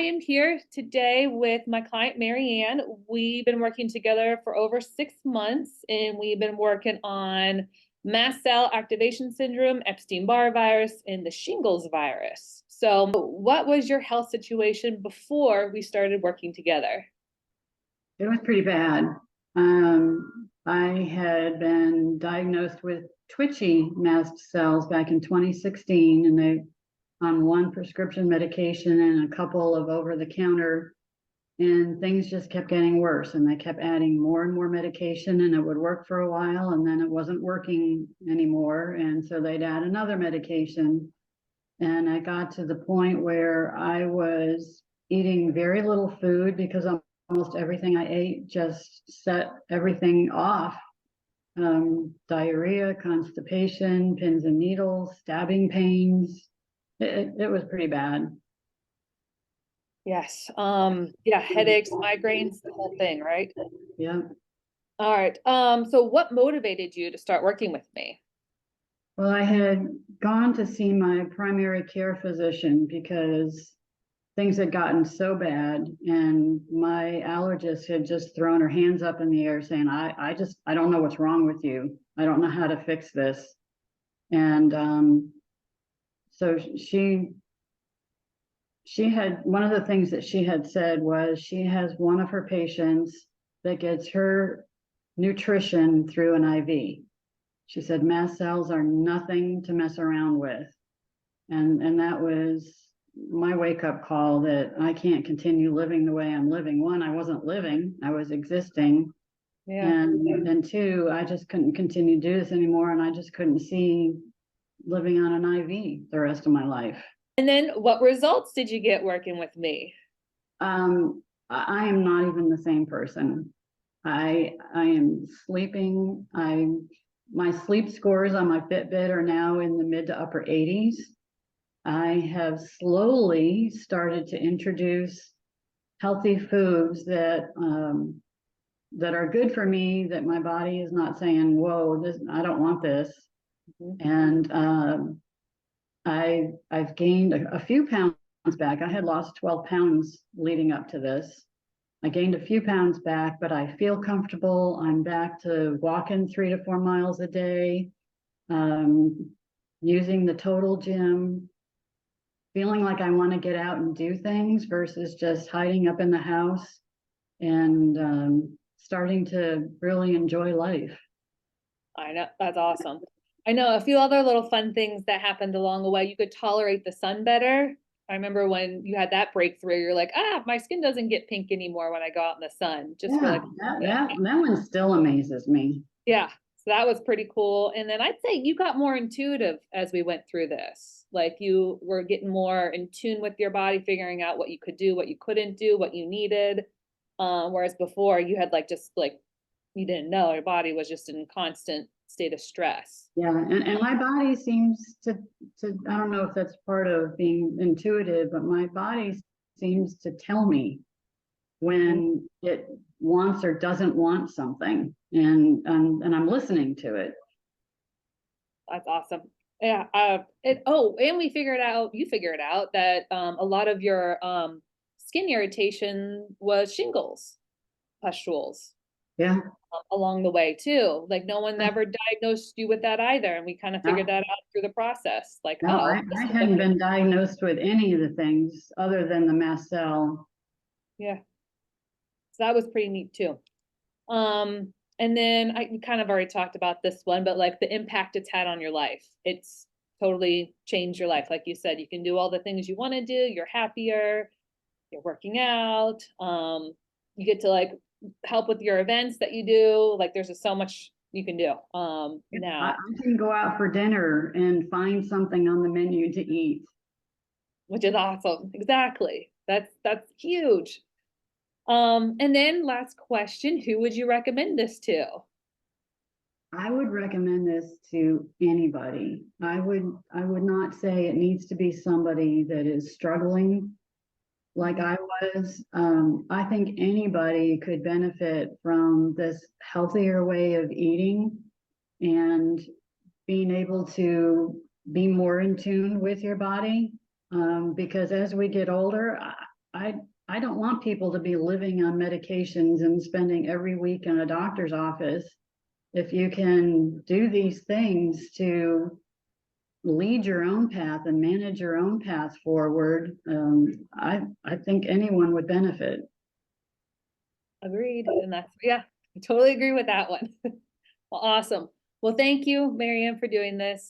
am here today with my client, Marianne. We've been working together for over 6 months, and we've been working on mast cell activation syndrome, Epstein-Barr virus, and the shingles virus. So what was your health situation before we started working together? It was pretty bad. I had been diagnosed with twitchy mast cells back in 2016, and they on one prescription medication and a couple of over-the-counter, and things just kept getting worse. And they kept adding more and more medication, and it would work for a while, and then it wasn't working anymore. And so they'd add another medication. And I got to the point where I was eating very little food because almost everything I ate just set everything off. Diarrhea, constipation, pins and needles, stabbing pains. It was pretty bad. Yes. Yeah, headaches, migraines, the whole thing, right? Yeah. All right. So what motivated you to start working with me? Well, I had gone to see my primary care physician because things had gotten so bad, and my allergist had just thrown her hands up in the air saying, I don't know what's wrong with you. I don't know how to fix this. And so she had, one of the things that she had said was she has one of her patients that gets her nutrition through an IV. She said mast cells are nothing to mess around with. And that was my wake-up call that I can't continue living the way I'm living. One, I wasn't living, I was existing. Yeah. And two, I just couldn't continue to do this anymore, and I just couldn't see living on an IV the rest of my life. And then what results did you get working with me? I am not even the same person. I am sleeping. My sleep scores on my Fitbit are now in the mid to upper 80s. I have slowly started to introduce healthy foods that are good for me, that my body is not saying, whoa, this, I don't want this. Mm-hmm. And I've gained a few pounds back. I had lost 12 pounds leading up to this. I gained a few pounds back, but I feel comfortable. I'm back to walking 3 to 4 miles a day, using the total gym, feeling like I want to get out and do things versus just hiding up in the house, and starting to really enjoy life. I know, that's awesome. I know a few other little fun things that happened along the way. You could tolerate the sun better. I remember when you had that breakthrough, you're like, my skin doesn't get pink anymore when I go out in the sun. Just for like that one still amazes me. Yeah. So that was pretty cool. And then I'd say you got more intuitive as we went through this. Like you were getting more in tune with your body, figuring out what you could do, what you couldn't do, what you needed. Whereas before you had you didn't know, your body was just in constant state of stress. Yeah, and my body seems to I don't know if that's part of being intuitive, but my body seems to tell me when it wants or doesn't want something, and I'm listening to it. That's awesome. Yeah. And you figured out that a lot of your skin irritation was shingles, pustules. Yeah. Along the way too. Like no one ever diagnosed you with that either. And we kind of figured that out through the process. Like, no, I hadn't been diagnosed with any of the things other than the mast cell. Yeah. So that was pretty neat too. And then you kind of already talked about this one, but like the impact it's had on your life. It's totally changed your life. Like you said, you can do all the things you want to do. You're happier. You're working out. You get to like help with your events that you do. Like there's just so much you can do now. I can go out for dinner and find something on the menu to eat, which is awesome. Exactly. That's huge. And then last question, who would you recommend this to? I would recommend this to anybody. I would not say it needs to be somebody that is struggling like I was. I think anybody could benefit from this healthier way of eating and being able to be more in tune with your body. Because as we get older, I don't want people to be living on medications and spending every week in a doctor's office. If you can do these things to lead your own path and manage your own path forward, I think anyone would benefit. Agreed. And that's, yeah, I totally agree with that one. Well, awesome. Well, thank you, Mary Ann, for doing this.